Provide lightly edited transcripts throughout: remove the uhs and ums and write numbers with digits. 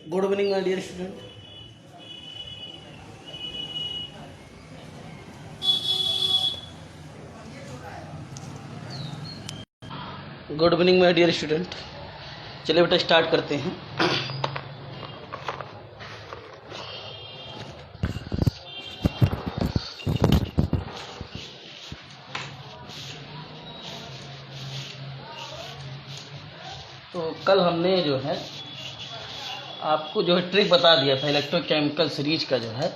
Good evening my dear student. Good evening my dear student. चलिए बेटा start करते हैं। तो कल हमने जो है आपको जो है ट्रिक बता दिया था, इलेक्ट्रोकेमिकल सीरीज का जो है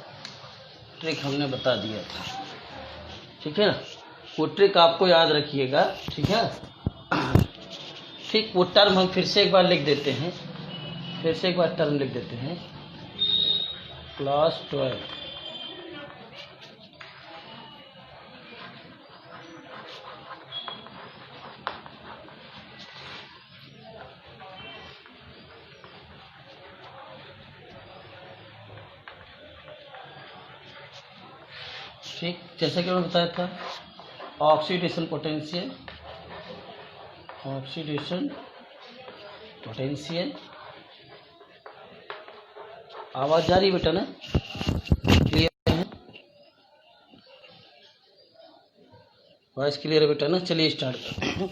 ट्रिक हमने बता दिया था, ठीक है ना। वो ट्रिक आपको याद रखिएगा, ठीक है। ठीक, वो टर्म हम फिर से एक बार लिख देते हैं, टर्म लिख देते हैं। क्लास 12 ठीक, जैसा कि मैंने बताया था, ऑक्सीडेशन पोटेंशियल। आवाज जा रही बेटा ना? क्लियर है? वॉइस क्लियर है बेटा ना? चलिए स्टार्ट करते हैं।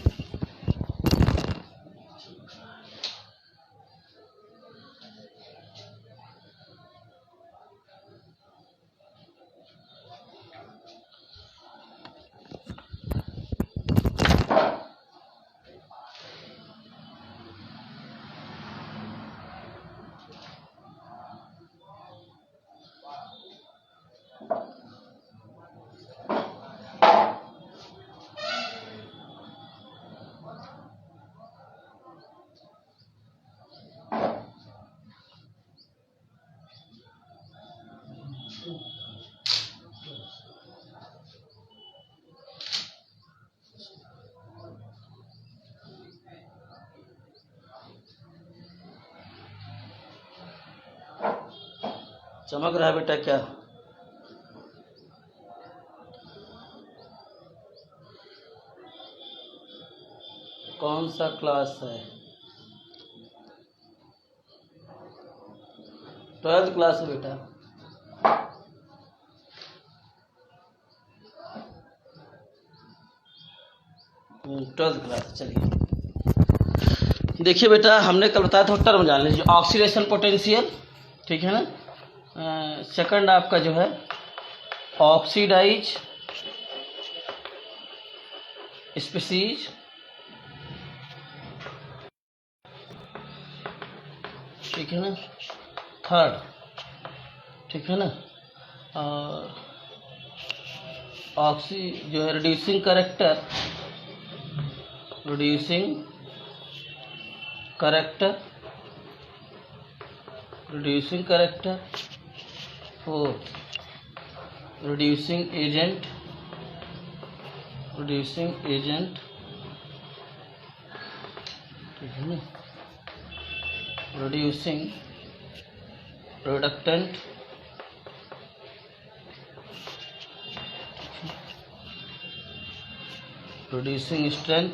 चमक रहा है बेटा क्या? कौन सा क्लास है? 12th क्लास है बेटा। Twelfth class. चलिए देखिए बेटा, हमने कल बताया था टर्म जान लीजिए, ऑक्सीडेशन पोटेंशियल, ठीक है ना। सेकंड आपका जो है ऑक्सीडाइज स्पीसीज, ठीक है ना। थर्ड, ठीक है ना, और ऑक्सी जो है reducing character, fourth reducing agent, ठीक है ना। Reducing reductant, reducing strength,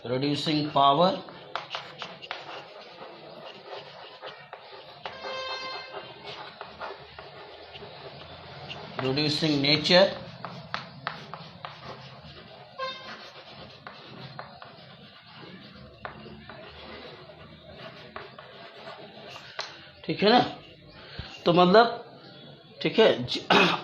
reducing power, reducing nature, ठीक है ना। तो मतलब ठीक है,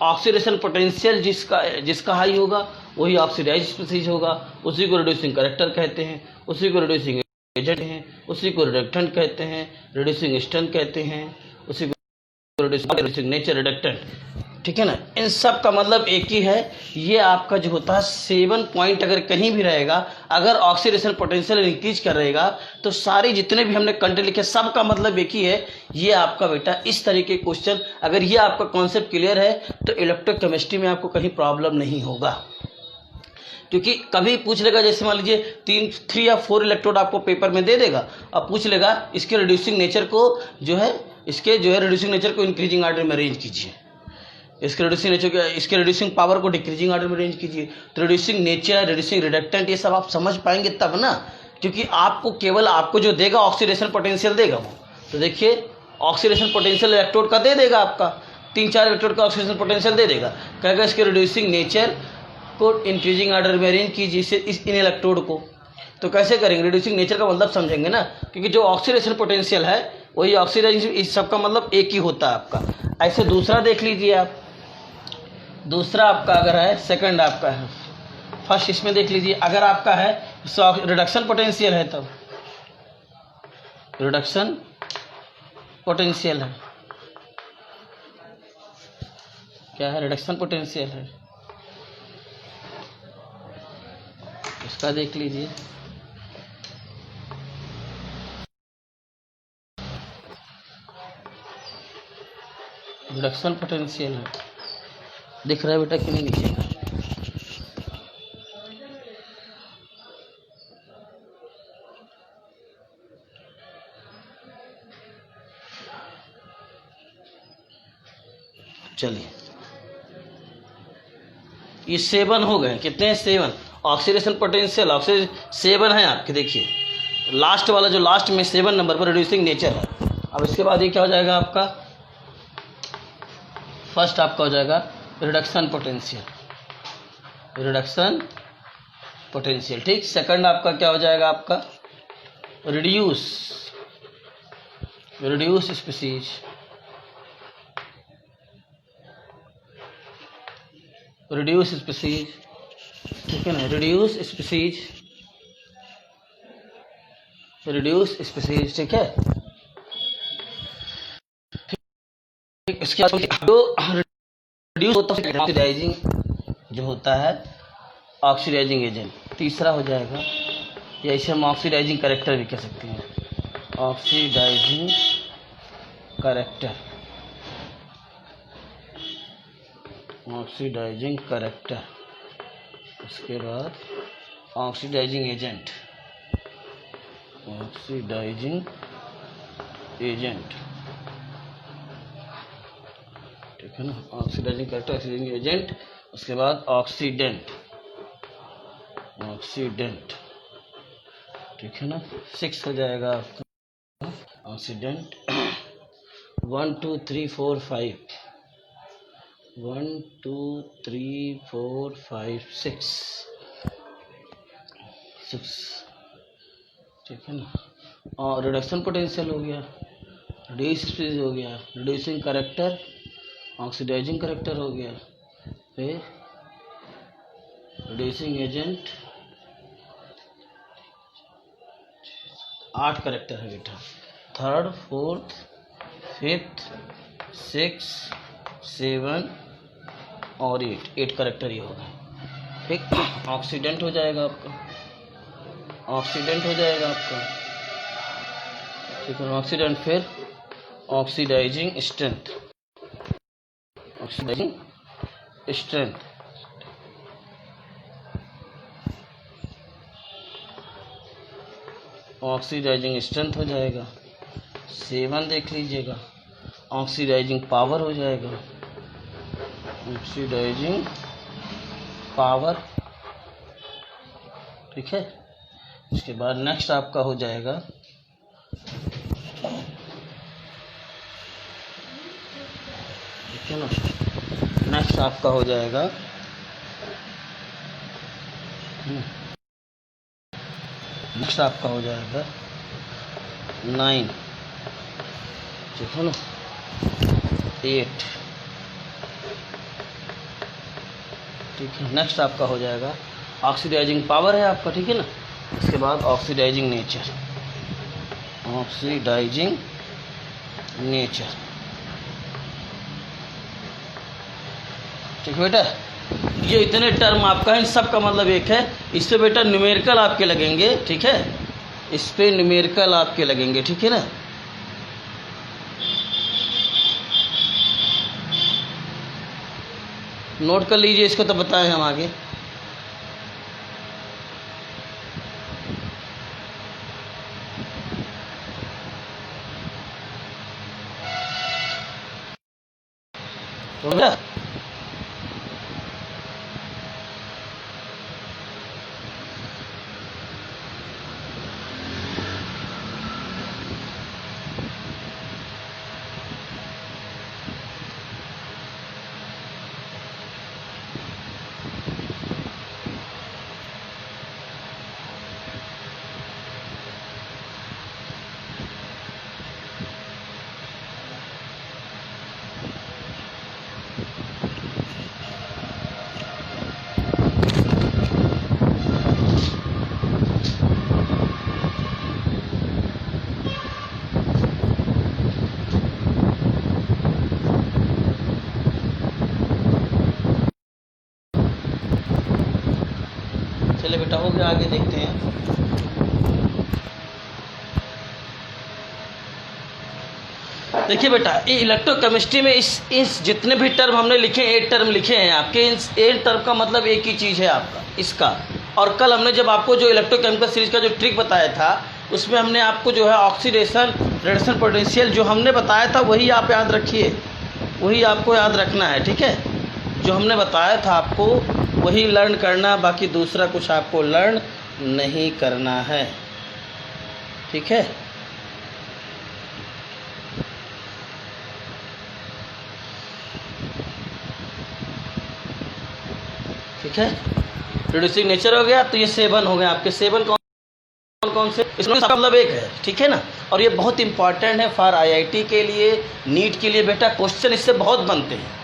ऑक्सीडेशन पोटेंशियल जिसका हाई होगा वही ऑक्सीडाइज स्पीसीज होगा, उसी को रिड्यूसिंग करेक्टर कहते हैं, उसी को रिड्यूसिंग एजेंट हैं, उसी को रिडक्टेंट कहते हैं, रिड्यूसिंग स्ट्रेंथ कहते हैं, उसी को रिड्यूसिंग नेचर, रिडक्टेंट, ठीक है ना। इन सब का मतलब एक ही है। ये आपका जो होता है 7 पॉइंट अगर कहीं भी रहेगा, अगर ऑक्सीडेशन पोटेंशियल इंक्रीज कर रहेगा तो सारे जितने भी हमने कंटेंट लिखे सब का मतलब एक ही है। ये आपका बेटा इस तरीके के क्वेश्चन, अगर ये आपका कॉन्सेप्ट क्लियर है तो इलेक्ट्रोकेमिस्ट्री में आपको कहीं प्रॉब्लम नहीं होगा। क्योंकि कभी पूछ लेगा, जैसे मान लीजिए 3 या 4 इलेक्ट्रोड आपको पेपर में दे देगा, अब पूछ लेगा इसके रिड्यूसिंग नेचर को जो है रिड्यूसिंग नेचर को इंक्रीजिंग ऑर्डर में अरेंज कीजिए, इसके रिड्यूसिंग नेचर, इसके रिड्यूसिंग पावर को डिक्रीजिंग ऑर्डर में अरेंज कीजिए। तो रिड्यूसिंग नेचर, रिड्यूसिंग रिडक्टेंट, ये सब आप समझ पाएंगे तब ना, क्योंकि आपको केवल आपको जो देगा ऑक्सीडेशन पोटेंशियल देगा वो। तो देखिए ऑक्सीडेशन पोटेंशियल इलेक्ट्रोड का दे देगा, आपका 3-4 इलेक्ट्रोड का ऑक्सीडेशन पोटेंशियल दे देगा। कहेगा इसके रिड्यूसिंग नेचर को इंक्रीजिंग ऑर्डर में अरेंज कीजिए इन इलेक्ट्रोड को। तो कैसे करेंगे, रिड्यूसिंग नेचर का मतलब समझेंगे ना, क्योंकि जो ऑक्सीडेशन पोटेंशियल है वही ऑक्सीडाइजिंग, इस सब का मतलब एक ही होता है आपका। ऐसे दूसरा देख लीजिए आप, दूसरा आपका अगर है, सेकंड आपका है, फर्स्ट इसमें देख लीजिए, अगर आपका है रिडक्शन पोटेंशियल है, तब रिडक्शन पोटेंशियल है, क्या है, रिडक्शन पोटेंशियल है, इसका देख लीजिए। रिडक्शन पोटेंशियल है, दिख रहा है बेटा कि नहीं दिखेगा? चलिए ये 7 हो गए, कितने हैं, 7 ऑक्सीडेशन पोटेंशियल, ऑक्सीजन 7 है आपके। देखिए लास्ट वाला जो लास्ट में 7 नंबर पर रिड्यूसिंग नेचर है। अब इसके बाद ये क्या हो जाएगा आपका, फर्स्ट आपका हो जाएगा रिडक्शन पोटेंशियल, रिडक्शन पोटेंशियल, ठीक। सेकंड आपका क्या हो जाएगा, आपका reduce, reduce species, reduce species, ठीक है ना, रिड्यूस स्पीसीज, रिड्यूस स्पीसीज, ठीक है। इसके बाद जो रिड्यूस होता है ऑक्सीडाइजिंग, जो होता है ऑक्सीडाइजिंग एजेंट, तीसरा हो जाएगा, या इसे हम ऑक्सीडाइजिंग करेक्टर भी कह सकते हैं, ऑक्सीडाइजिंग करेक्टर, ऑक्सीडाइजिंग करेक्टर। उसके बाद ऑक्सीडाइजिंग एजेंट, ऑक्सीडाइजिंग एजेंट, ठीक है ना, ऑक्सीडाइजिंग करेक्टर, ऑक्सीडाइजिंग एजेंट। उसके बाद ऑक्सीडेंट, ऑक्सीडेंट, ठीक है ना, 6 हो जाएगा आपका ऑक्सीडेंट। 1 2 3 4 5, 1 2 3 4 5 6, ठीक है ना। और रिडक्शन पोटेंशियल हो गया, रिड्यूस स्पीसीज हो गया, रिड्यूसिंग करेक्टर, ऑक्सीडाइजिंग करेक्टर हो गया, फिर रिड्यूसिंग एजेंट, 8 करेक्टर है बेटा, 3rd 4th 5th 6th 7 और 8 करेक्टर ही होगा, ठीक। ऑक्सीडेंट हो जाएगा आपका, ऑक्सीडेंट हो जाएगा आपका, ठीक है, ऑक्सीडेंट। फिर oxidizing strength, oxidizing strength, oxidizing strength हो जाएगा, 7 देख लीजिएगा। ऑक्सीडाइजिंग पावर हो जाएगा, ऑक्सीडाइजिंग पावर, ठीक है। उसके बाद नेक्स्ट आपका हो जाएगा ठीक है ना, नेक्स्ट आपका हो जाएगा नेक्स्ट आपका हो जाएगा 9, ठीक है ना, 8, ठीक है। नेक्स्ट आपका हो जाएगा ऑक्सीडाइजिंग पावर है आपका, ठीक है ना। इसके बाद ऑक्सीडाइजिंग नेचर, ऑक्सीडाइजिंग नेचर, ठीक है बेटा। ये इतने टर्म आपका है, इन सब का मतलब एक है। इस पे बेटा न्यूमेरिकल आपके लगेंगे, ठीक है, इस पे न्यूमेरिकल आपके लगेंगे, ठीक है ना। नोट कर लीजिए इसको, तो बताएं हम आगे। तो चले बेटा, हो गया, आगे देखते हैं। देखिए बेटा, ये इलेक्ट्रोकेमिस्ट्री में इस जितने भी टर्म हमने लिखे, 8 टर्म लिखे हैं आपके, इन 8 टर्म का मतलब एक ही चीज़ है आपका इसका। और कल हमने जब आपको जो इलेक्ट्रोकेमिकल सीरीज का जो ट्रिक बताया था, उसमें हमने आपको जो है ऑक्सीडेशन रिडक्शन पोटेंशियल जो हमने बताया था वही आप याद रखिए, वही आपको याद रखना है, ठीक है। जो हमने बताया था आपको वही लर्न करना, बाकी दूसरा कुछ आपको लर्न नहीं करना है, ठीक है। ठीक है, रिड्यूसिंग नेचर हो गया। तो ये 7 हो गए आपके। 7 कौन कौन से, इसमें मतलब एक है, ठीक है ना। और ये बहुत इंपॉर्टेंट है फॉर आईआईटी के लिए, नीट के लिए बेटा, क्वेश्चन इससे बहुत बनते हैं।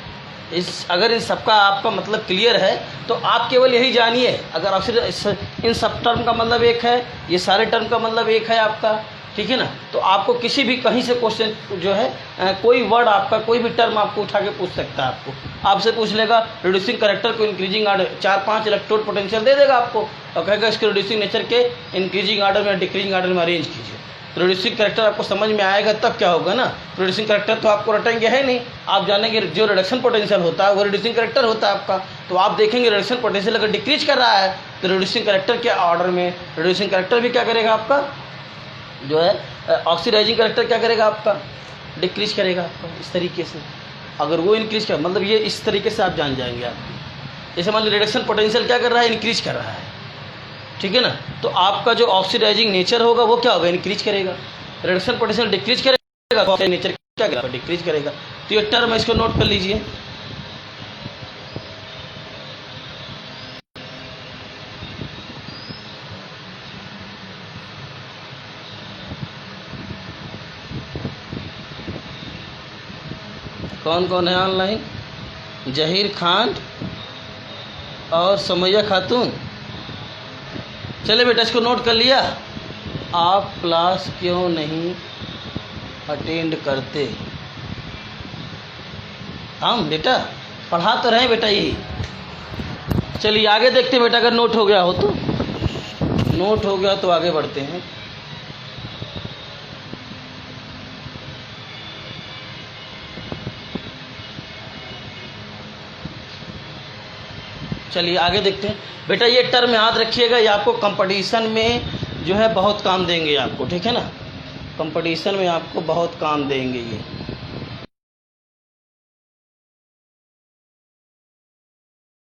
अगर इन सबका आपका मतलब क्लियर है तो आप केवल यही जानिए, अगर इन सब टर्म का मतलब एक है, ये सारे टर्म का मतलब एक है आपका, ठीक है ना। तो आपको किसी भी कहीं से क्वेश्चन जो है कोई वर्ड आपका, कोई भी टर्म आपको उठा के पूछ सकता है। आपसे पूछ लेगा रिड्यूसिंग करेक्टर को इंक्रीजिंग आर्डर 4-5 इलेक्ट्रोड पोटेंशियल दे देगा आपको, और कहेगा इसके रिड्यूसिंग नेचर के इंक्रीजिंग आर्डर में डिक्रीजिंग आर्डर में अरेंज कीजिए। तो रिड्यूसिंग करेक्टर आपको समझ में आएगा तब क्या होगा ना। रिड्यूसिंग करेक्टर तो आपको रटेंगे है नहीं, आप जानेंगे जो रिडक्शन पोटेंशियल होता है वो रिड्यूसिंग करेक्टर होता है आपका। तो आप देखेंगे रिडक्शन पोटेंशियल अगर डिक्रीज कर रहा है तो रिड्यूसिंग करेक्टर के ऑर्डर में रिड्यूसिंग करेक्टर भी क्या करेगा आपका, जो है ऑक्सीडाइजिंग करेक्टर क्या करेगा आपका, डिक्रीज करेगा आपका इस तरीके से। अगर वो इंक्रीज कर, मतलब ये इस तरीके से आप जान जाएंगे आपकी। जैसे मान लीजिए रिडक्शन पोटेंशियल क्या कर रहा है, इंक्रीज कर रहा है, ठीक है ना। तो आपका जो ऑक्सीडाइजिंग नेचर होगा वो क्या होगा, इंक्रीज करेगा। रिडक्शन पोटेंशियल डिक्रीज करेगा, तो नेचर क्या करेगा, डिक्रीज करेगा। तो ये टर्म है, इसको नोट कर लीजिए। कौन कौन है ऑनलाइन, जहीर खान और समैया खातून। चले बेटा, इसको नोट कर लिया। आप क्लास क्यों नहीं अटेंड करते? हम बेटा पढ़ा तो रहे बेटा यही। चलिए आगे देखते बेटा, अगर नोट हो गया हो तो, नोट हो गया तो आगे बढ़ते हैं। चलिए आगे देखते हैं बेटा। ये टर्म याद रखिएगा, ये आपको कंपटीशन में जो है बहुत काम देंगे आपको, ठीक है ना। कंपटीशन में आपको बहुत काम देंगे ये,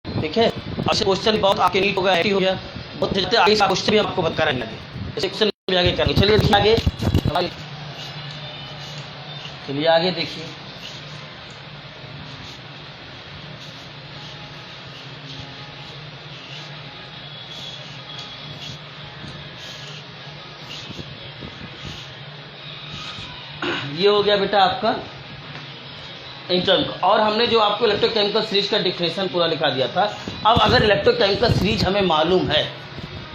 ठीक है। अच्छा क्वेश्चन बहुत आपके नीट हो गया, हो गया बहुत, आगे क्वेश्चन भी आपको बता रहेंगे, ऐसे क्वेश्चन भी आगे करेंगे। चलिए आगे, चलिए आगे देखिए। ये हो गया बेटा आपका इंटर्न। और हमने जो आपको इलेक्ट्रोकेमिकल सीरीज का डिफिनेशन पूरा लिखा दिया था। अब अगर इलेक्ट्रोकेमिकल सीरीज हमें मालूम है,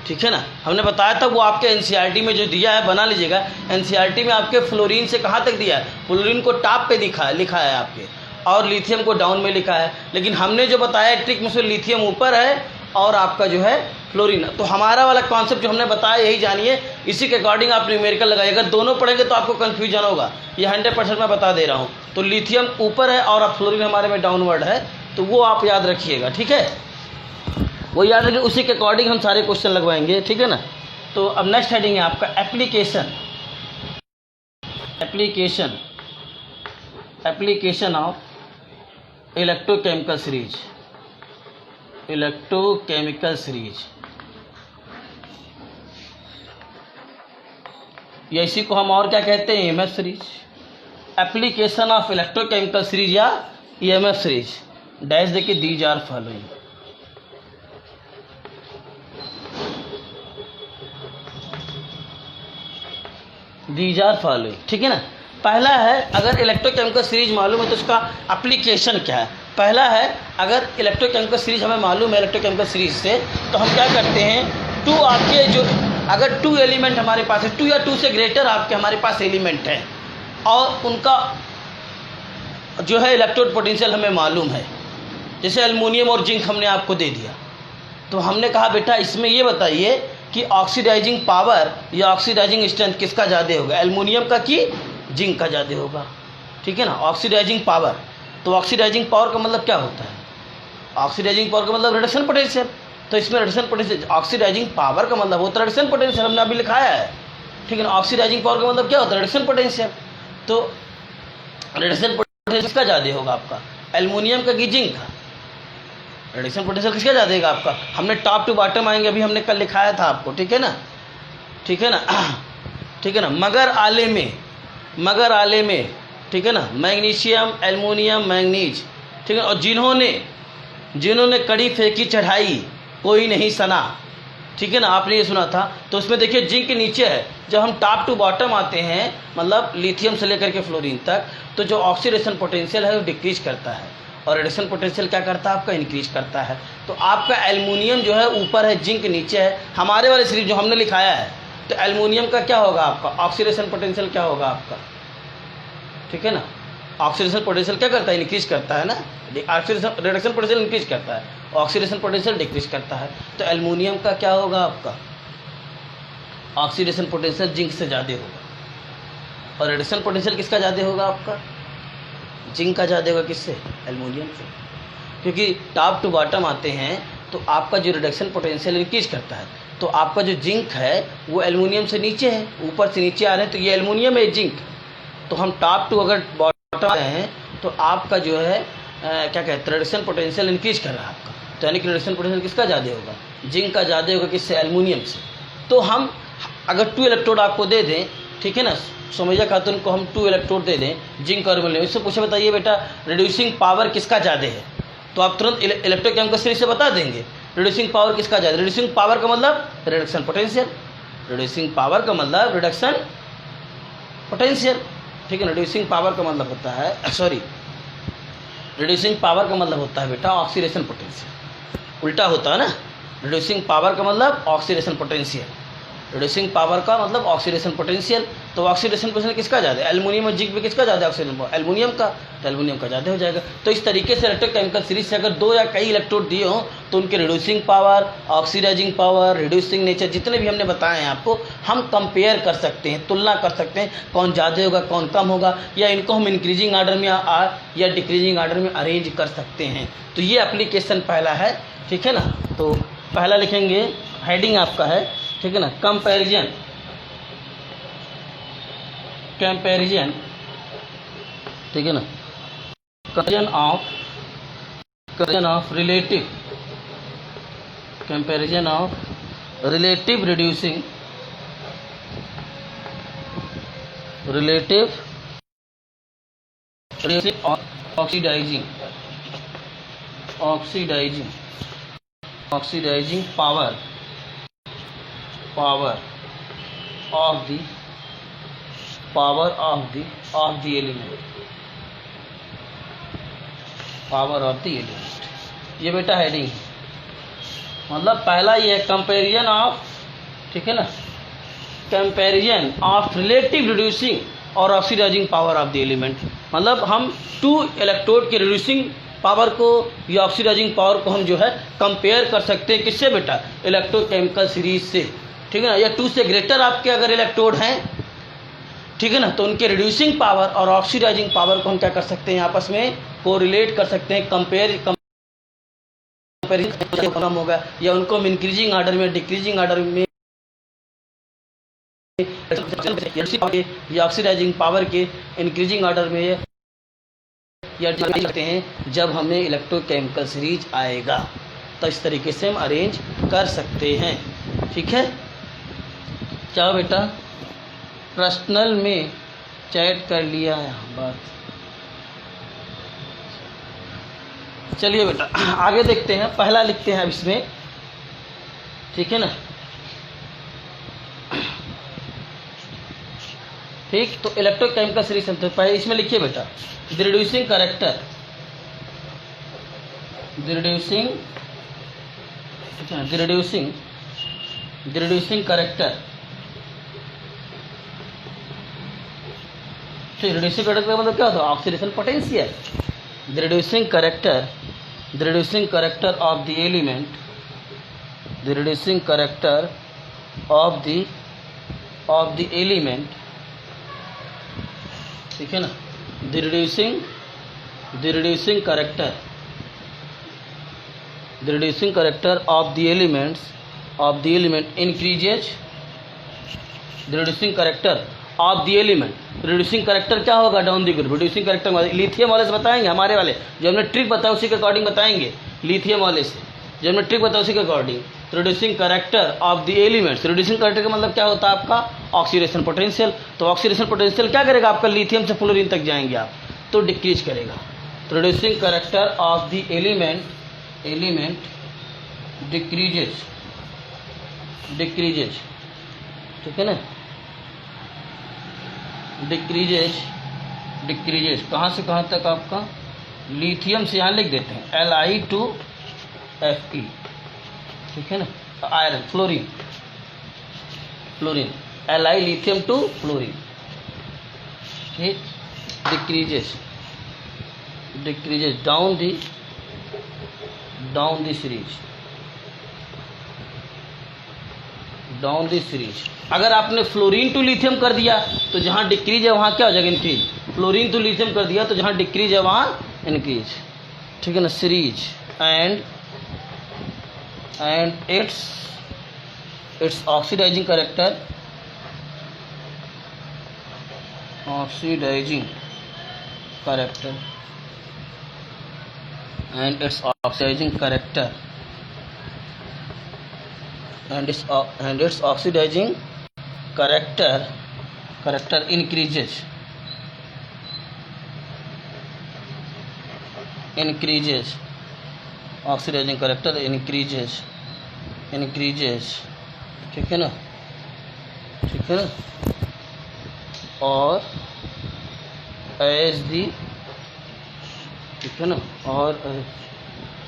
ठीक है ना, हमने बताया था वो आपके एनसीईआरटी में जो दिया है, बना लीजिएगा। एनसीईआरटी में आपके फ्लोरीन से कहाँ तक दिया है, फ्लोरीन को टॉप पे लिखा है आपके, और लिथियम को डाउन में लिखा है। लेकिन हमने जो बताया ट्रिक में से लिथियम ऊपर है और आपका जो है फ्लोरीन। तो हमारा वाला कॉन्सेप्ट जो हमने बताया यही जानिए, इसी के अकॉर्डिंग आप न्यूमेरिकल लगाइए। अगर दोनों पढ़ेंगे तो आपको कन्फ्यूजन होगा, ये 100% मैं बता दे रहा हूँ। तो लिथियम ऊपर है और अब फ्लोरीन हमारे में डाउनवर्ड है, तो वो आप याद रखिएगा, ठीक है। वो याद रखिए, उसी के अकॉर्डिंग हम सारे क्वेश्चन लगवाएंगे, ठीक है ना। तो अब नेक्स्ट हेडिंग है आपका application. Application of electrochemical series. Electrochemical series, या इसी को हम और क्या कहते हैं, EMF series. Application of electrochemical series या ईएमएफ सीरीज। डैश देखिए, these are following. These are following, ठीक है ना। पहला है, अगर इलेक्ट्रोकेमिकल सीरीज मालूम है तो उसका एप्लीकेशन क्या है। पहला है, अगर इलेक्ट्रोकेमिकल सीरीज हमें मालूम है इलेक्ट्रोकेमिकल सीरीज से, तो हम क्या करते हैं, टू आपके जो अगर 2 एलिमेंट हमारे पास है, 2 या 2 से ग्रेटर आपके हमारे पास एलिमेंट है, और उनका जो है इलेक्ट्रोड पोटेंशियल हमें मालूम है, जैसे एल्युमिनियम और जिंक हमने आपको दे दिया, तो हमने कहा बेटा इसमें ये बताइए कि ऑक्सीडाइजिंग पावर या ऑक्सीडाइजिंग स्ट्रेंथ किसका ज़्यादा होगा, एल्युमिनियम का कि जिंक का ज़्यादा होगा। ठीक है ना, ऑक्सीडाइजिंग पावर। तो ऑक्सीडाइजिंग पावर का मतलब क्या होता है, ऑक्सीडाइजिंग पावर का मतलब रिडक्शन पोटेंशियल। तो इसमें रिडक्शन पोटेंशियल, ऑक्सीडाइजिंग पावर का मतलब होता है रिडक्शन पोटेंशियल, हमने अभी लिखाया है। ठीक है ना, ऑक्सीडाइजिंग पावर का मतलब क्या होता है, रिडक्शन पोटेंशियल। तो रिडक्शन पोटेंशियल किसका ज़्यादा होगा आपका, एल्युमिनियम का कि जिंक का। रिडक्शन पोटेंशियल किसका ज़्यादा होगा आपका, हमने टॉप टू बॉटम आएंगे, अभी हमने कल लिखाया था आपको। ठीक है ना, ठीक है ना, ठीक है ना। मगर आले में ठीक है ना, मैग्नीशियम, एल्युमिनियम, मैंगनीज। ठीक है, और जिन्होंने कड़ी फेंकी चढ़ाई कोई नहीं सना। ठीक है ना, आपने ये सुना था। तो उसमें देखिए जिंक के नीचे है, जब हम टॉप टू बॉटम आते हैं मतलब लिथियम से लेकर के फ्लोरीन तक, तो जो ऑक्सीडेशन पोटेंशियल है वो डिक्रीज करता है और रिडक्शन पोटेंशियल क्या करता है आपका, इंक्रीज करता है। तो आपका एल्युमिनियम जो है ऊपर है, जिंक नीचे है। हमारे वाले सीरीज जो हमने लिखाया है, तो एल्युमिनियम का क्या होगा आपका, ऑक्सीडेशन पोटेंशियल क्या होगा आपका। ठीक है ना, ऑक्सीडेशन पोटेंशियल क्या करता है, इंक्रीज करता है ना। रिडक्शन पोटेंशियल इंक्रीज करता है, ऑक्सीडेशन पोटेंशियल डिक्रीज करता है। तो एल्युमिनियम का क्या होगा आपका, ऑक्सीडेशन पोटेंशियल जिंक से ज़्यादा होगा और रिडक्शन पोटेंशियल किसका ज़्यादा होगा आपका, जिंक का ज़्यादा होगा। किससे, एल्युमिनियम से। क्योंकि टॉप टू बॉटम आते हैं तो आपका जो रिडक्शन पोटेंशियल इंक्रीज करता है। तो आपका जो जिंक है वो एल्युमिनियम से नीचे है, ऊपर से नीचे आ रहे हैं, तो ये एल्युमिनियम है, जिंक। तो हम टॉप टू अगर बॉटम आ रहे हैं तो आपका जो है क्या कहते हैं, रिडक्शन पोटेंशियल इंक्रीज कर रहा है आपका। तो यानी कि रिडक्शन पोटेंशियल किसका ज़्यादा होगा, जिंक का ज़्यादा होगा। किससे, एल्युमिनियम से। तो हम अगर 2 इलेक्ट्रोड आपको दे दें, ठीक है ना, सोमेजा खातून को हम 2 इलेक्ट्रोड दे दें जिंक और एल्युमिनियम, इससे पूछे बताइए बेटा रिड्यूसिंग पावर किसका ज़्यादा है, तो आप तुरंत इलेक्ट्रोकेमिकल सीरीज से बता देंगे रिड्यूसिंग पावर किसका ज़्यादा। रिड्यूसिंग पावर का मतलब रिडक्शन पोटेंशियल, रिड्यूसिंग पावर का मतलब रिडक्शन पोटेंशियल। ठीक है, रिड्यूसिंग पावर का मतलब होता है, रिड्यूसिंग पावर का मतलब होता है बेटा ऑक्सीडेशन पोटेंशियल। उल्टा होता है ना, रिड्यूसिंग पावर का मतलब ऑक्सीडेशन पोटेंशियल, रिड्यूसिंग पावर का मतलब ऑक्सीडेशन पोटेंशियल। तो ऑक्सीडेशन पोटेंशियल किसका ज़्यादा है, एल्युमिनियम और जिंक में किसका ज़्यादा है ऑक्सीडेशन, एल्युमिनियम का। तो एल्युमिनियम का ज़्यादा हो जाएगा। तो इस तरीके से इलेक्ट्रोकेमिकल सीरीज से अगर 2 या कई इलेक्ट्रोड दिए हों तो उनके reducing power, oxidizing power, reducing nature जितने भी हमने बताए हैं आपको, हम कंपेयर कर सकते हैं, तुलना कर सकते हैं कौन ज़्यादा होगा कौन कम होगा, या इनको हम इंक्रीजिंग आर्डर में या डिक्रीजिंग आर्डर में अरेंज कर सकते हैं। तो ये एप्लीकेशन पहला है। ठीक है ना, तो पहला लिखेंगे, हेडिंग आपका है, ठीक है ना, कंपैरिजन ठीक है ना, comparison of relative reducing oxidizing power of the element, ये बेटा हेडिंग मतलब पहला ये है कंपैरिजन ऑफ, ठीक है ना, कंपैरिजन ऑफ रिलेटिव रिड्यूसिंग और oxidizing power of the element. मतलब हम 2 इलेक्ट्रोड के रिड्यूसिंग पावर को या ऑक्सीडाइजिंग पावर को हम जो है कंपेयर कर सकते हैं किससे बेटा, इलेक्ट्रोकेमिकल सीरीज से। ठीक है ना, या 2 से ग्रेटर आपके अगर इलेक्ट्रोड हैं, ठीक है ना, तो उनके रिड्यूसिंग पावर और ऑक्सीडाइजिंग पावर को हम क्या कर सकते हैं, आपस में कोरिलेट कर सकते हैं, कंपेरिजन कम होगा, या उनको हम इंक्रीजिंग आर्डर में, डिक्रीजिंग आर्डर में, या ऑक्सीडाइजिंग पावर के इंक्रीजिंग आर्डर में या सकते हैं जब हमें इलेक्ट्रोकेमिकल सीरीज आएगा। तो इस तरीके से हम अरेंज कर सकते हैं। ठीक है, क्या बेटा पर्सनल में चैट कर लिया है बात। चलिए बेटा आगे देखते हैं, पहला लिखते हैं अब इसमें, ठीक है ना। ठीक, तो इलेक्ट्रोकेमिकल सीरीज हम तो पहले इसमें लिखिए बेटा, the reducing character, the reducing character, ठीक, रिड्यूसिंग कैरेक्टर का मतलब क्या होता है, oxidation potential. The reducing character of the element the reducing character of the element, ठीक है ना, the reducing character of the element increases, the reducing character of the element, reducing character क्या होगा, down the group, reducing character lithium वाले से बताएंगे, हमारे वाले जो हमने ट्रिक बताया उसी के अकॉर्डिंग बताएंगे, लिथियम वाले से जो हमने ट्रिक बताया उसी के according. Reducing character of the elements, reducing character का मतलब क्या होता है आपका, ऑक्सीडेशन पोटेंशियल। तो ऑक्सीडेशन पोटेंशियल क्या करेगा आपका, लिथियम से फ्लोरीन तक जाएंगे आप तो डिक्रीज करेगा। तो reducing character of the element decreases, ठीक है ना, डिक्रीजेज कहाँ से कहाँ तक आपका, लिथियम से यहाँ लिख देते हैं Li to Fe, ठीक है ना, iron fluorine Li lithium to fluorine, ठीक, डिक्रीजेज डाउन द सीरीज। अगर आपने फ्लोरीन टू लिथियम कर दिया तो जहाँ डिक्रीज है वहाँ क्या हो जाएगा, इंक्रीज। फ्लोरीन टू लिथियम कर दिया तो जहाँ डिक्रीज है वहाँ इंक्रीज, ठीक है ना, series and its oxidizing character and its oxidizing character increases oxidizing character increases, ठीक है ना, और एज दी, ठीक है ना, और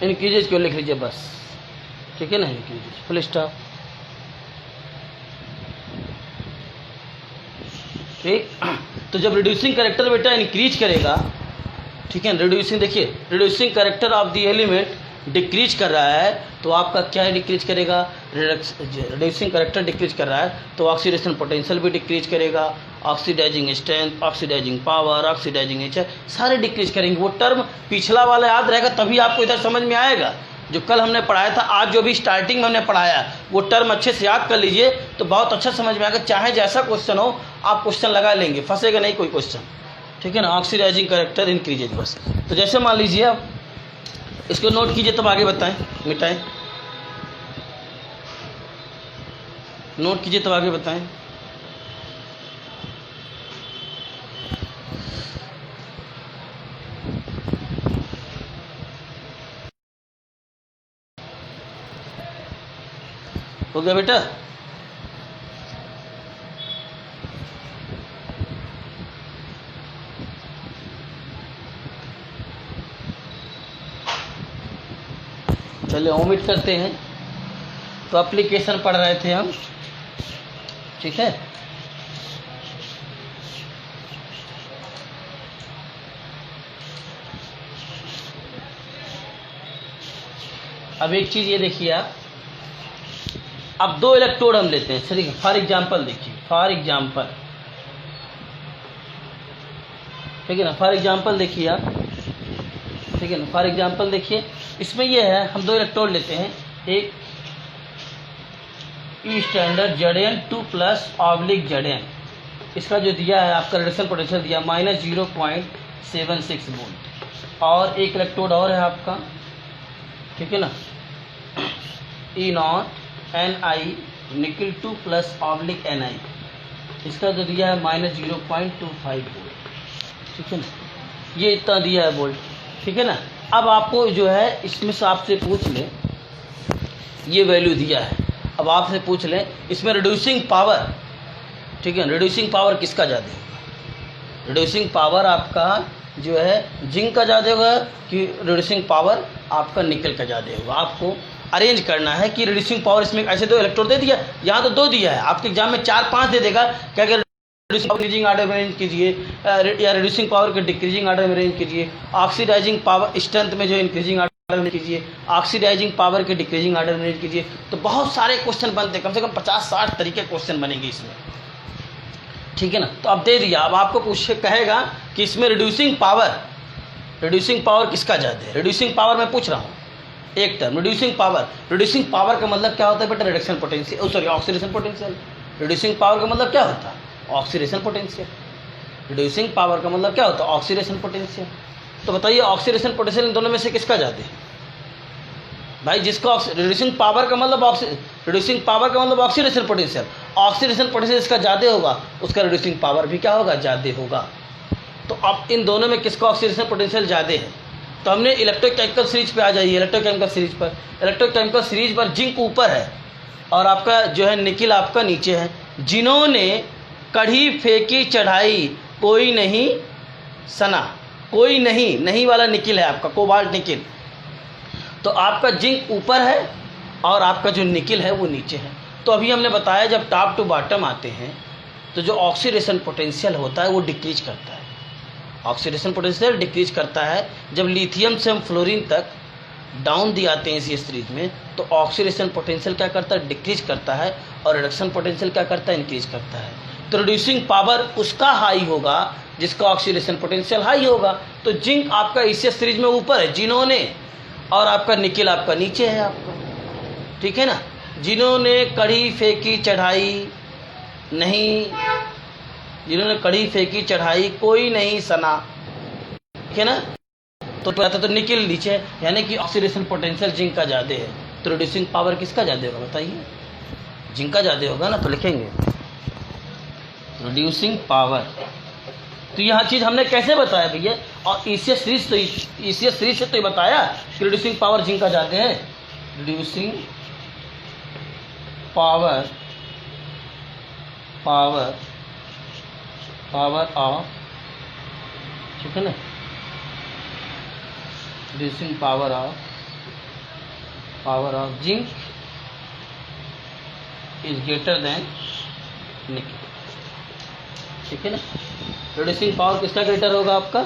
इंक्रीजेज क्यों लिख लीजिए बस, ठीक है ना, इंक्रीजेज फुल स्टॉप, ठीक। तो जब रिड्यूसिंग करेक्टर बेटा इंक्रीज करेगा, ठीक है, रिड्यूसिंग, देखिए reducing character of the element decrease कर रहा है तो आपका क्या है, डिक्रीज करेगा, रिड्यूसिंग करेक्टर डिक्रीज कर रहा है तो ऑक्सीडेशन पोटेंशियल भी डिक्रीज करेगा, oxidizing strength, oxidizing power, oxidizing nature सारे डिक्रीज करेंगे। वो टर्म पिछला वाला याद रहेगा तभी आपको इधर समझ में आएगा, जो कल हमने पढ़ाया था, आज जो भी स्टार्टिंग में हमने पढ़ाया वो टर्म अच्छे से याद कर लीजिए तो बहुत अच्छा समझ में आएगा। चाहे जैसा क्वेश्चन हो आप क्वेश्चन लगा लेंगे, फंसेगा नहीं कोई क्वेश्चन, ठीक है ना। ऑक्सीडाइजिंग करेक्टर इंक्रीजेज बस। तो जैसे मान लीजिए आप इसको नोट कीजिए तब आगे बताएं, मिटाएं, नोट कीजिए तब आगे बताएं। हो गया बेटा, चलिए ओमिट करते हैं। तो एप्लीकेशन पढ़ रहे थे हम, ठीक है। अब एक चीज़ ये देखिए आप, अब दो इलेक्ट्रोड हम लेते हैं, ठीक है। फॉर एग्जांपल देखिए, फॉर एग्जांपल, ठीक है ना, फॉर एग्जांपल देखिए आप, ठीक है ना, फॉर एग्जांपल देखिए इसमें ये है, हम दो इलेक्ट्रोड लेते हैं, एक E standard Zn 2 plus oblique Zn, इसका जो दिया है आपका रिडक्शन पोटेंशियल दिया -0.76 वोल्ट, और एक इलेक्ट्रोड और है आपका, ठीक है ना, E0 Ni निकल 2 प्लस ऑब्लिक Ni, इसका जो दिया है -0.25 वोल्ट, ठीक है ना, ये इतना दिया है वोल्ट, ठीक है ना। अब आपको जो है इसमें से आपसे पूछ ले, ये वैल्यू दिया है, अब आपसे पूछ लें इसमें रिड्यूसिंग पावर, ठीक है, रिड्यूसिंग पावर किसका ज़्यादा होगा, रिड्यूसिंग पावर आपका जो है जिंक का ज़्यादा होगा कि रिड्यूसिंग पावर आपका निकल का ज़्यादा होगा। आपको अरेंज करना है कि रिड्यूसिंग पावर, इसमें ऐसे दो इलेक्ट्रोड दे दिया, यहाँ तो दो दिया है, आपके एग्जाम में 4-5 दे देगा, क्या क्या इंक्रीजिंग आर्डर में अरेंज कीजिए, या रिड्यूसिंग पावर के डिक्रीजिंग आर्डर में अरेंज कीजिए, ऑक्सीडाइजिंग पावर स्ट्रेंथ में जो इंक्रीजिंग में कीजिए, ऑक्सीडाइजिंग पावर के डिक्रीजिंग ऑर्डर में कीजिए। तो बहुत सारे क्वेश्चन बनते हैं, कम से कम 50-60 तरीके क्वेश्चन बनेंगे इसमें, ठीक है ना। तो अब दे दिया, अब आपको पूछ कहेगा कि इसमें रिड्यूसिंग पावर किसका ज़्यादा है। रिड्यूसिंग पावर मैं पूछ रहा हूँ एक टर्म, रिड्यूसिंग पावर का मतलब क्या होता है बेटा, reduction potential, sorry oxidation potential. Reducing power का मतलब क्या होता है, ऑक्सीडेशन पोटेंशियल। रिड्यूसिंग पावर का मतलब क्या होता है, ऑक्सीडेशन पोटेंशियल। तो बताइए ऑक्सीडेशन पोटेंशियल इन दोनों में से किसका ज़्यादा है भाई, जिसका रिड्यूसिंग पावर का मतलब ऑक्सीडेशन पोटेंशियल, ऑक्सीडेशन पोटेंशियल जिसका ज़्यादा होगा उसका रिड्यूसिंग पावर भी क्या होगा, ज़्यादा होगा। तो अब इन दोनों में किसका ऑक्सीडेशन पोटेंशियल ज़्यादा है, तो हमने इलेक्ट्रोकेमिकल सीरीज पे आ जाइए। इलेक्ट्रोकेमिकल सीरीज पर जिंक ऊपर है और आपका जो है निकिल आपका नीचे है। जिन्होंने कढ़ी फेंकी चढ़ाई कोई नहीं सना, कोई नहीं वाला निकिल है आपका, कोबाल्ट निकिल। तो आपका जिंक ऊपर है और आपका जो निकिल है वो नीचे है। तो अभी हमने बताया जब टॉप टू बॉटम आते हैं तो जो ऑक्सीडेशन पोटेंशियल होता है वो डिक्रीज करता है। ऑक्सीडेशन पोटेंशियल डिक्रीज करता है जब लिथियम से हम फ्लोरीन तक डाउन दिए आते हैं इसी सीरीज में, तो ऑक्सीडेशन पोटेंशियल क्या करता है, डिक्रीज करता है, और रिडक्शन पोटेंशियल क्या करता है, इंक्रीज करता है। तो रिड्यूसिंग पावर उसका हाई होगा जिसका ऑक्सीडेशन पोटेंशियल हाई होगा। तो जिंक आपका इसी सीरीज में ऊपर है, जिन्होंने, और आपका निकिल आपका नीचे है आपका, ठीक है ना। जिन्होंने कढ़ी फेंकी चढ़ाई नहीं, जिन्होंने कढ़ी फेंकी चढ़ाई कोई नहीं सना, ठीक है ना। तो निकिल नीचे है, यानी कि ऑक्सीडेशन पोटेंशियल जिंक का ज़्यादा है। तो रिड्यूसिंग पावर किसका ज़्यादा होगा बताइए, जिंक का ज़्यादा होगा ना। तो लिखेंगे रिड्यूसिंग पावर। तो यह चीज़ हमने कैसे बताया भैया, और ईसीएस सीरीज से तो ये बताया कि रिड्यूसिंग पावर जिंक का ज़्यादा है। रिड्यूसिंग पावर ऑफ, ठीक है ना, reducing power of zinc is greater than nickel, ठीक है ना। रिड्यूसिंग पावर किसका ग्रेटर होगा, आपका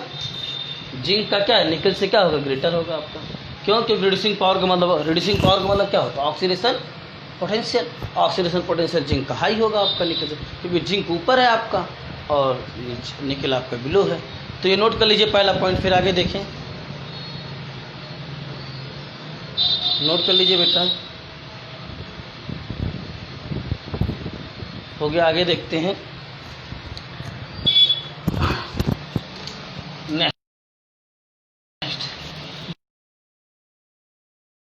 जिंक का क्या है, निकिल से क्या होगा, ग्रेटर होगा आपका। क्यों, क्योंकि रिड्यूसिंग पावर का मतलब क्या होता है, ऑक्सीडेशन पोटेंशियल जिंक का हाई होगा आपका निकिल से, क्योंकि जिंक ऊपर है आपका और निकिल आपका बिलो है। तो ये नोट कर लीजिए पहला पॉइंट, फिर आगे देखें। नोट कर लीजिए बेटा, हो गया। आगे देखते हैं। नेक्स्ट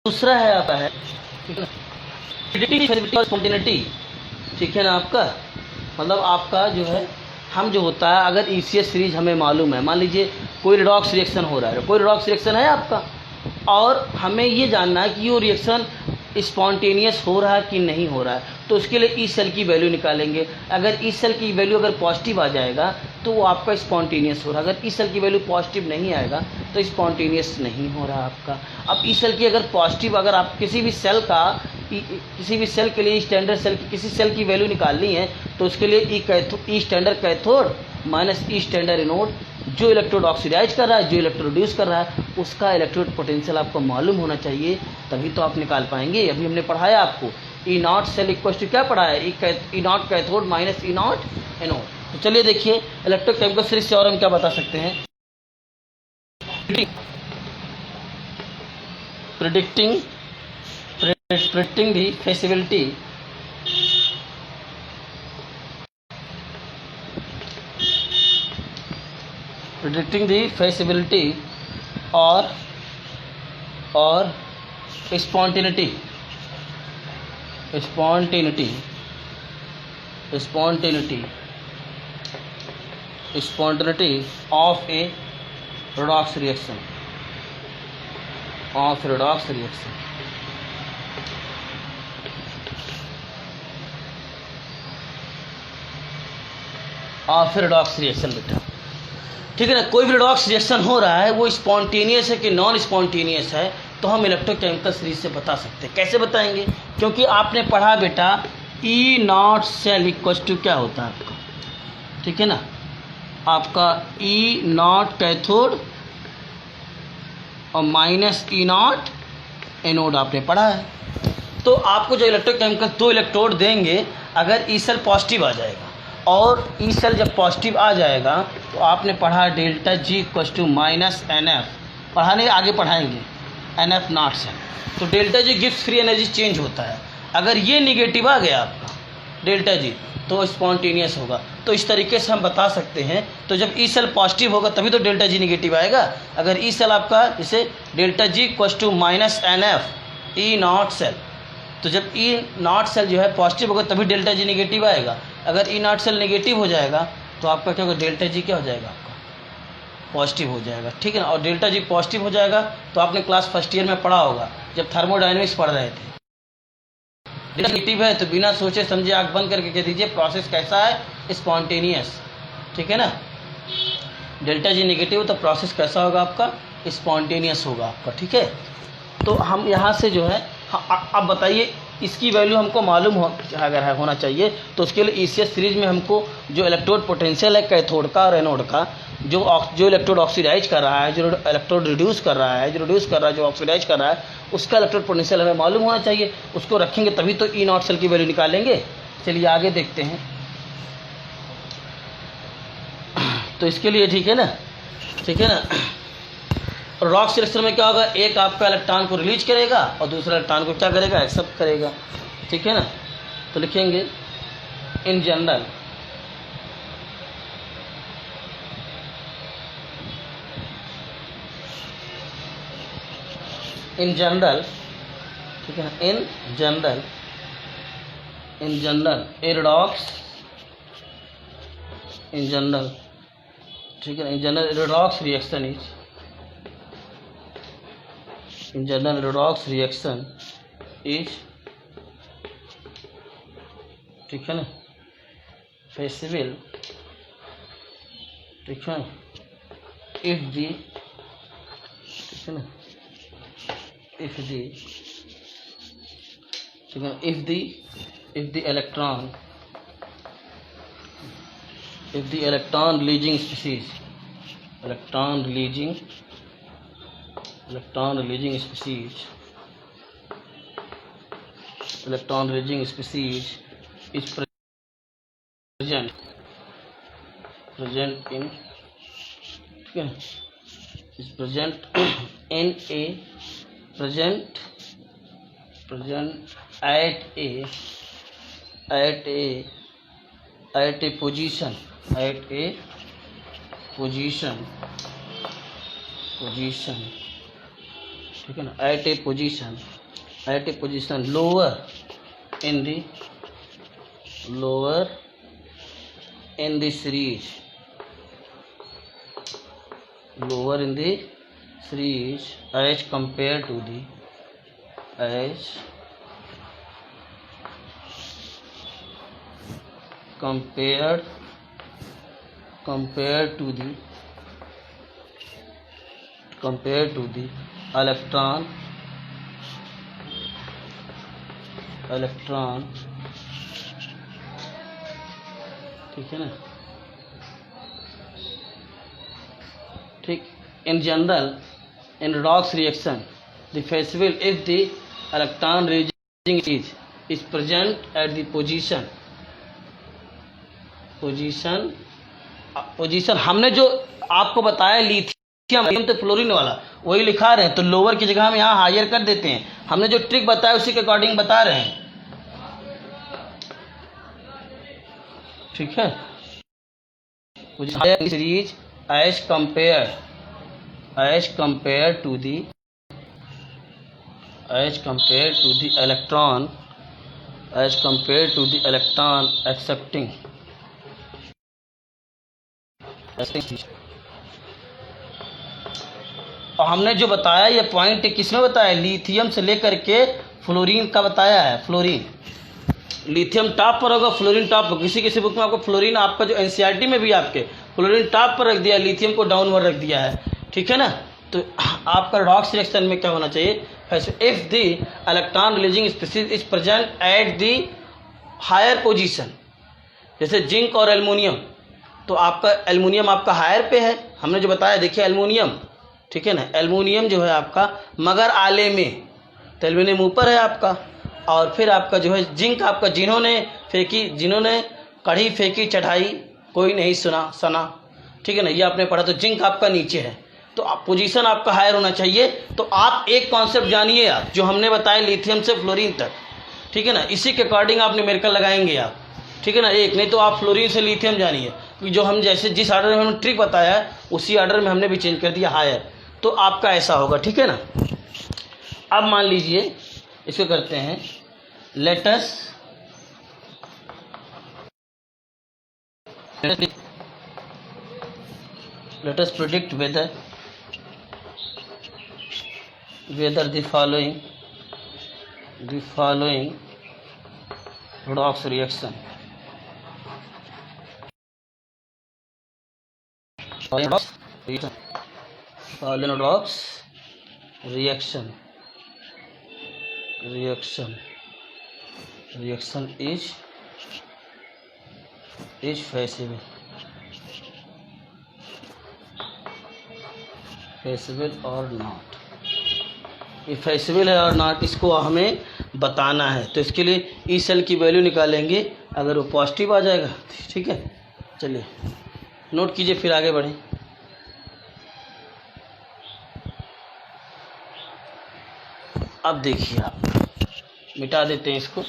दूसरा है आता है, ठीक है ना, प्रेडिक्टिविटी और स्पॉन्टेनिटी, ठीक है ना। आपका मतलब आपका जो है, हम जो होता है अगर ईसीएस सीरीज हमें मालूम है, मान लीजिए कोई रिडॉक्स रिएक्शन हो रहा है, कोई रिडॉक्स रिएक्शन है आपका, और हमें ये जानना है कि वो रिएक्शन स्पॉन्टेनियस हो रहा है कि नहीं हो रहा है, तो उसके लिए ई सेल की वैल्यू निकालेंगे। अगर ई सेल की वैल्यू अगर पॉजिटिव आ जाएगा तो वो आपका स्पॉन्टेनियस हो रहा है, अगर ई सेल की वैल्यू पॉजिटिव नहीं आएगा तो स्पॉन्टेनियस नहीं हो रहा आपका। अब ई सेल की अगर पॉजिटिव, अगर आप किसी भी सेल के लिए स्टैंडर्ड सेल की किसी सेल की वैल्यू निकालनी है तो उसके लिए ई स्टैंडर्ड कैथोड माइनस ई स्टैंडर्ड एनोड, जो इलेक्ट्रोड ऑक्सीडाइज कर रहा है, जो इलेक्ट्रोड रिड्यूस कर रहा है, उसका इलेक्ट्रोड पोटेंशियल आपको मालूम होना चाहिए, तभी तो आप निकाल पाएंगे। अभी हमने पढ़ाया आपको E not cell equal to क्या पढ़ा है, E naught cathode minus E naught anode. तो चलिए देखिए इलेक्ट्रोकेमिकल सीरीज से और हम क्या बता सकते हैं। प्रिडिक्टिंग दी फेसिबिलिटी और spontaneity of a redox reaction, बेटा, ठीक है ना। कोई भी रिडॉक्स रिएक्शन हो रहा है वो स्पॉन्टेनियस है कि नॉन स्पॉन्टेनियस है, तो हम इलेक्ट्रोकेमिकल सीरीज से बता सकते हैं। कैसे बताएंगे, क्योंकि आपने पढ़ा बेटा ई नॉट सेल इक्वल टू क्या होता है आपका, ठीक है ना, आपका ई नॉट कैथोड और माइनस ई नॉट एनोड आपने पढ़ा है। तो आपको जो इलेक्ट्रोकेमिकल 2 इलेक्ट्रोड देंगे, अगर ई सेल पॉजिटिव आ जाएगा और ई सेल जब पॉजिटिव आ जाएगा तो आपने पढ़ा delta G equal to minus n F, पढ़ाने आगे पढ़ाएंगे एन एफ नॉट सेल। तो delta G gives free energy change होता है। अगर ये निगेटिव आ गया आपका डेल्टा जी तो स्पॉन्टेनियस होगा। तो इस तरीके से हम बता सकते हैं। तो जब ई सेल पॉजिटिव होगा तभी तो डेल्टा जी निगेटिव आएगा। अगर ई सेल आपका जैसे delta G equal to minus n F E not cell, तो जब ई नॉट सेल जो है पॉजिटिव होगा तभी डेल्टा जी निगेटिव आएगा। अगर ई नॉट सेल नेगेटिव हो जाएगा तो आपका क्या होगा, डेल्टा जी क्या हो जाएगा, आपका पॉजिटिव हो जाएगा। ठीक है ना। और डेल्टा जी पॉजिटिव हो जाएगा तो आपने क्लास फर्स्ट ईयर में पढ़ा होगा जब थर्मोडायनेमिक्स पढ़ रहे थे। नेगेटिव है तो बिना सोचे समझे आँख बंद करके कह दीजिए प्रोसेस कैसा है, स्पॉन्टेनियस। ठीक है ना। डेल्टा जी नेगेटिव हो तो प्रोसेस कैसा होगा आपका, स्पॉन्टेनियस होगा आपका। ठीक है। तो हम यहाँ से जो है अब बताइए इसकी वैल्यू हमको मालूम हो अगर है होना चाहिए तो उसके लिए ईसीएस सीरीज में हमको जो इलेक्ट्रोड पोटेंशियल है कैथोड का और एनोड का, जो इलेक्ट्रोड ऑक्सीडाइज कर रहा है, जो इलेक्ट्रोड रिड्यूस कर रहा है, जो ऑक्सीडाइज कर रहा है, उसका इलेक्ट्रोड पोटेंशियल हमें मालूम होना चाहिए। उसको रखेंगे तभी तो ई नॉट सेल की वैल्यू निकालेंगे। चलिए आगे देखते हैं। तो इसके लिए ठीक है ना। रॉक्स रिएक्शन में क्या होगा, एक आपका इलेक्ट्रॉन को रिलीज करेगा और दूसरा इलेक्ट्रॉन को क्या करेगा, एक्सेप्ट करेगा। ठीक है ना। तो लिखेंगे इन जनरल ठीक है ना, in general A redox in general ठीक है ना, in general redox reaction is in general redox reaction is ठीक है ना feasible। ठीक है if the ठीक है ना if the ठीक है if the electron releasing species is present in ठीक है is present in a present at a position ठीक है ना, at a position lower in the series as compared to the electron ठीक है ना। ठीक in general in redox reaction the feasible if the electron releasing is present at the position हमने जो आपको बताया लिथियम तो फ्लोरीन वाला वही लिखा रहे हैं। तो लोअर की जगह हम यहाँ हायर कर देते हैं। हमने जो ट्रिक बताया उसी के अकॉर्डिंग बता रहे हैं। ठीक है। Series as compared to the electron accepting और हमने जो बताया ये पॉइंट किसमें बताया, लिथियम से लेकर के फ्लोरीन का बताया है। फ्लोरीन लिथियम टॉप पर होगा, फ्लोरीन टॉप पर। किसी बुक में आपको फ्लोरीन आपका जो एनसीईआरटी में भी आपके फ्लोरीन टॉप पर रख दिया, लिथियम को डाउनवर्ड रख दिया है। ठीक है ना। तो आपका redox रिएक्शन में क्या होना चाहिए, if the electron releasing species is present at the higher position, जैसे जिंक और एल्युमिनियम। तो आपका एल्युमिनियम आपका हायर पे है, हमने जो बताया देखिए एल्युमिनियम ठीक है ना। एल्युमिनियम जो है आपका मगर आले में, तो एल्युमिनियम ऊपर है आपका, और फिर आपका जो है जिंक आपका, जिन्होंने कढ़ी फेंकी चढ़ाई कोई नहीं सना, ठीक है ना, ये आपने पढ़ा। तो जिंक आपका नीचे है, तो पोजीशन आपका हायर होना चाहिए। तो आप एक कॉन्सेप्ट जानिए आप, जो हमने बताया लिथियम से फ्लोरीन तक, ठीक है ना, इसी के अकॉर्डिंग आप न्यूमेरिकल लगाएंगे आप, ठीक है ना। एक नहीं तो आप फ्लोरीन से लिथियम जानिए, क्योंकि जो हम जैसे जिस ऑर्डर में हमने ट्रिक बताया है उसी ऑर्डर में हमने भी चेंज कर दिया हायर, तो आपका ऐसा होगा, ठीक है ना। अब मान लीजिए इसको करते हैं, let us predict whether the following redox reaction reaction is feasible or not। ये feasible है और नॉट, इसको हमें बताना है। तो इसके लिए ई सेल की वैल्यू निकालेंगे, अगर वो पॉजिटिव आ जाएगा, ठीक है। चलिए नोट कीजिए, फिर आगे बढ़ें। अब देखिए आप, मिटा देते हैं इसको।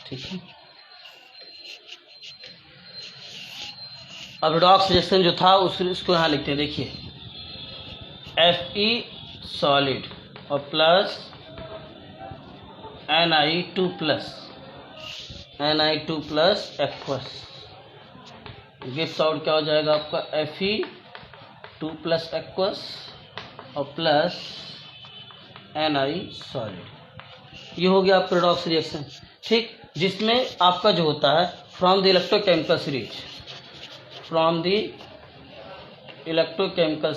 ठीक है, अब रिडॉक्स रिएक्शन जो था उसको यहाँ लिखते हैं। देखिए Fe सॉलिड और plus Ni2 plus aqueous, gives out क्या हो जाएगा आपका Fe2 प्लस एक्वस और प्लस Ni सॉलिड। ये हो गया आपका रिडॉक्स रिएक्शन, ठीक। जिसमें आपका जो होता है from the electrochemical series, from the electrochemical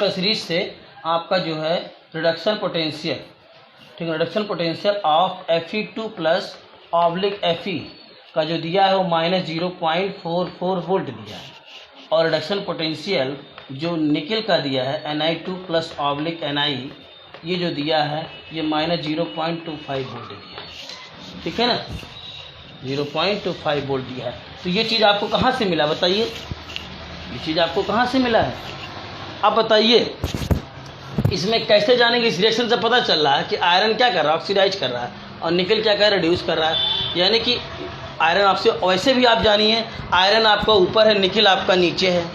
series से आपका जो है रिडक्शन पोटेंशियल, ठीक है, reduction potential of Fe2 plus oblique Fe का जो दिया है वो -0.44 वोल्ट दिया है, और रिडक्शन पोटेंशियल जो निकल का दिया है Ni2 प्लस ऑब्लिक Ni, ये जो दिया है ये -0.25 वोल्ट दिया है, ठीक है ना, 0.25 वोल्ट दिया है। तो ये चीज़ आपको कहाँ से मिला बताइए, ये चीज़ आपको कहाँ से मिला है। अब बताइए इसमें कैसे जानेंगे, इस रिएक्शन से पता चल रहा है कि आयरन क्या कर रहा है, ऑक्सीडाइज कर रहा है, और निकल क्या कर रहा है, रिड्यूस कर रहा है। यानी कि आयरन आपसे, वैसे भी आप जानिए आयरन आपका ऊपर है, निकल आपका नीचे है,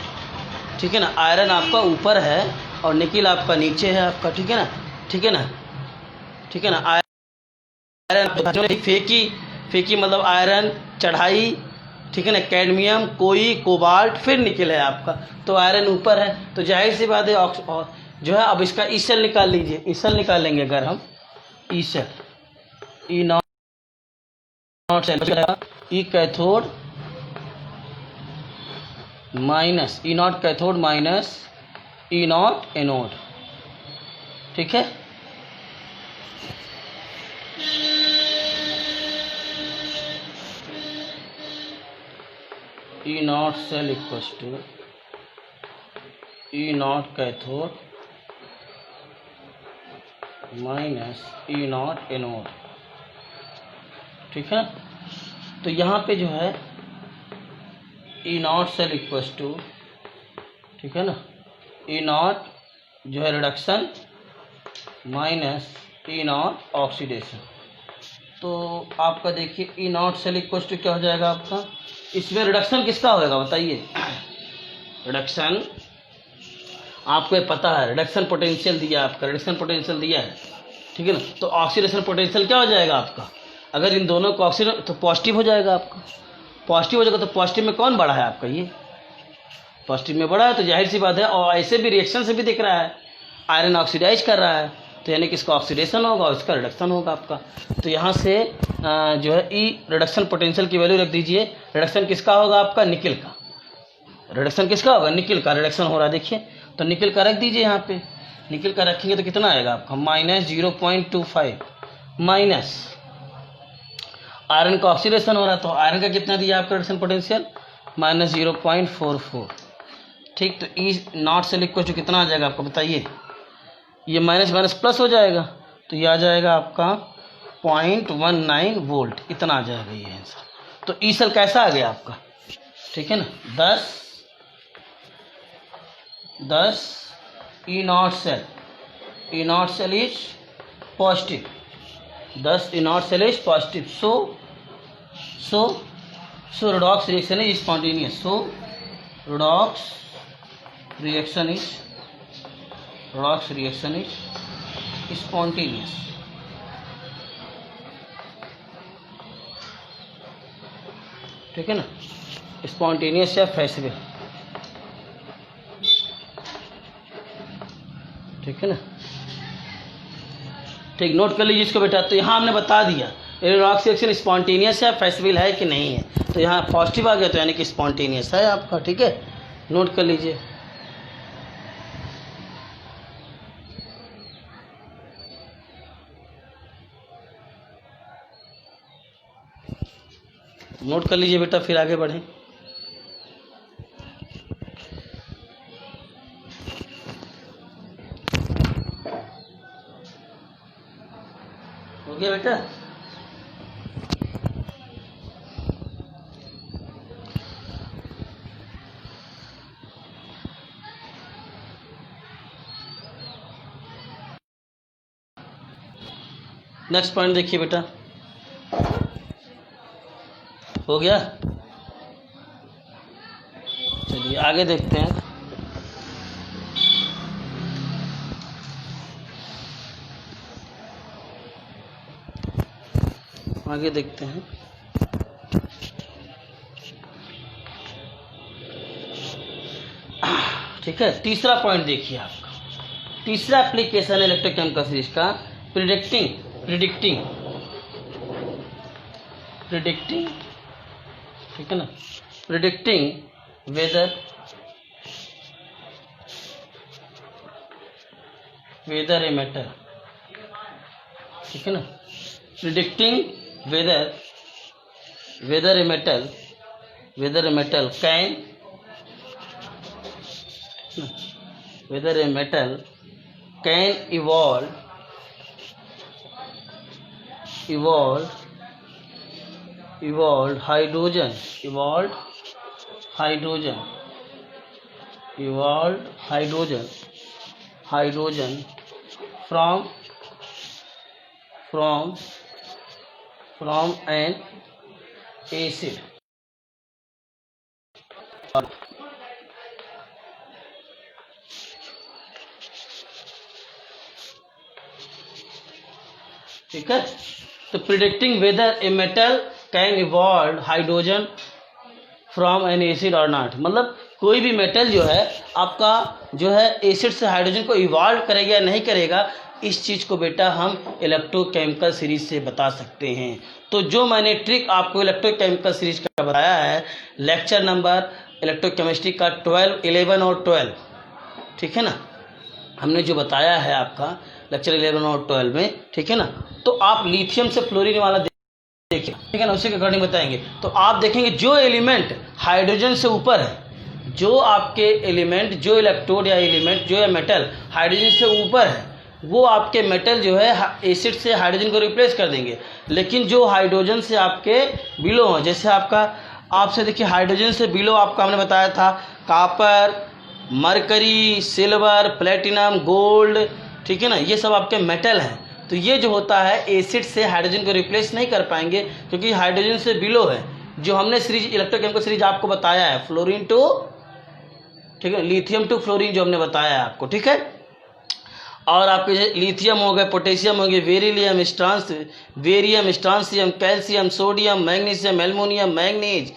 ठीक है ना। आयरन आपका ऊपर है और निकल आपका नीचे है आपका, ठीक है ना, ठीक है ना, ठीक है ना। आयरन फेंकी मतलब आयरन चढ़ाई, ठीक है ना, कैडमियम, कोई कोबाल्ट, फिर निकल है आपका, तो आयरन ऊपर है, तो जाहिर सी बात है जो है। अब इसका ई सेल निकाल लीजिए, ई सेल निकालेंगे अगर हम, E cell, E not cell, E cathode minus E naught cathode minus E naught anode, ठीक है। E not cell equals to E naught cathode minus E naught anode, ठीक है। तो यहाँ पे जो है E not cell equals to, ठीक है ना, ई नॉट जो है reduction minus E naught oxidation. तो आपका देखिए E not cell equals to क्या हो जाएगा आपका, इसमें रिडक्शन किसका होगा बताइए। रिडक्शन आपको पता है, रिडक्शन पोटेंशियल दिया है आपका, रिडक्शन पोटेंशियल दिया है, ठीक है ना। तो ऑक्सीडेशन पोटेंशियल क्या हो जाएगा आपका, अगर इन दोनों को ऑक्सीजन, तो पॉजिटिव हो जाएगा आपका, पॉजिटिव हो जाएगा। तो पॉजिटिव में कौन बड़ा है आपका, ये पॉजिटिव में बड़ा है, तो जाहिर सी बात है। और ऐसे भी रिएक्शन से भी दिख रहा है आयरन ऑक्सीडाइज कर रहा है, तो यानी कि इसका ऑक्सीडेशन होगा और इसका रिडक्शन होगा आपका। तो यहाँ से जो है ई रिडक्शन पोटेंशियल की वैल्यू रख दीजिए। रिडक्शन किसका होगा आपका, निकल का, रिडक्शन किसका होगा, निकल का रिडक्शन हो रहा है, देखिए। तो निकल का रख दीजिए यहाँ पे, निकल का रखेंगे तो कितना आएगा आपका -0.25 माइनस आयरन का ऑक्सीडेशन हो रहा है, तो आयरन का कितना दिया आपका रिडक्शन पोटेंशियल -0.44। ठीक, तो ई नॉट से लिखो जो कितना आ जाएगा आपको बताइए, ये माइनस माइनस प्लस हो जाएगा, तो ये आ जाएगा आपका 0.19 वोल्ट, इतना आ जाएगा ये आंसर। तो ई सेल कैसा आ गया आपका, ठीक है ना, 10 E not cell is positive, 10 E not cell is positive, so redox reaction is spontaneous, so redox reaction is spontaneous। ठीक है ना, स्पॉन्टेनियस या फेसिबल, ठीक है ना। ठीक, नोट कर लीजिए इसको बेटा। तो यहाँ हमने बता दिया रिडॉक्स रिएक्शन स्पॉन्टेनियस है, फेसिबल है कि नहीं है, तो यहाँ पॉजिटिव आ गया तो यानी कि स्पॉन्टेनियस है आपका, ठीक है, नोट कर लीजिए। नोट कर लीजिए बेटा, फिर आगे बढ़ें। हो गया बेटा, नेक्स्ट पॉइंट देखिए बेटा, हो गया। चलिए आगे देखते हैं। आगे देखते हैं। ठीक है, तीसरा पॉइंट देखिए आपका, तीसरा एप्लीकेशन इलेक्ट्रोकेमिकल सीरीज का प्रिडिक्टिंग, ठीक है ना, प्रिडिक्टिंग वेदर ए मेटल, ठीक है ना, predicting whether a metal can evolve hydrogen from an acid। ठीक है, तो predicting whether a metal can evolve hydrogen from an acid और नॉट, मतलब कोई भी मेटल जो है आपका जो है एसिड से हाइड्रोजन को इवॉल्व करेगा या नहीं करेगा, इस चीज़ को बेटा हम इलेक्ट्रोकेमिकल सीरीज से बता सकते हैं। तो जो मैंने ट्रिक आपको इलेक्ट्रोकेमिकल सीरीज का बताया है, लेक्चर नंबर इलेक्ट्रोकेमिस्ट्री का 12, 11 और 12, ठीक है ना, हमने जो बताया है आपका लेक्चर 11 और 12 में, ठीक है ना, तो आप लिथियम से फ्लोरीन वाला देखिए, ठीक है ना, उसी के अकॉर्डिंग बताएंगे। तो आप देखेंगे जो एलिमेंट हाइड्रोजन से ऊपर है, जो आपके एलिमेंट, जो इलेक्ट्रोड या एलिमेंट, जो मेटल हाइड्रोजन से ऊपर है, वो आपके मेटल जो है एसिड से हाइड्रोजन को रिप्लेस कर देंगे। लेकिन जो हाइड्रोजन से आपके बिलो हैं, जैसे आपसे देखिए हाइड्रोजन से बिलो आपका हमने बताया था copper, mercury, silver, platinum, gold, ठीक है ना, ये सब आपके मेटल हैं। तो ये जो होता है एसिड से हाइड्रोजन को रिप्लेस नहीं कर पाएंगे क्योंकि हाइड्रोजन से बिलो है। जो हमने सीरीज इलेक्ट्रोकेमिकल सीरीज आपको बताया है, फ्लोरीन टू, ठीक है, लिथियम टू फ्लोरीन जो हमने बताया है आपको, ठीक है। और आपके लिथियम हो गए, पोटेशियम हो गए, beryllium, strontium, calcium, sodium, magnesium, aluminium, manganese,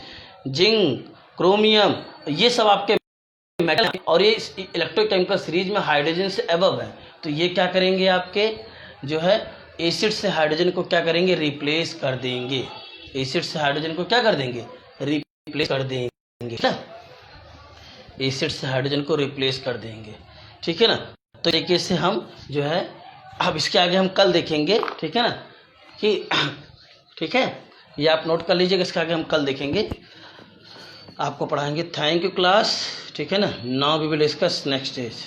zinc, chromium, ये सब आपके मेटल हैं। और ये इलेक्ट्रोकेमिकल सीरीज में हाइड्रोजन से अबव है। तो ये क्या करेंगे, आपके जो है एसिड से हाइड्रोजन को क्या करेंगे, रिप्लेस कर देंगे। एसिड से हाइड्रोजन को क्या कर देंगे, रिप्लेस कर देंगे। एसिड से हाइड्रोजन को रिप्लेस कर देंगे, ठीक है ना। तो तरीके से हम जो है अब इसके आगे हम कल देखेंगे, ठीक है ना, कि ठीक है, ये आप नोट कर लीजिएगा, इसके आगे हम कल देखेंगे, आपको पढ़ाएंगे। थैंक यू क्लास, ठीक है ना। Now we will discuss next stage.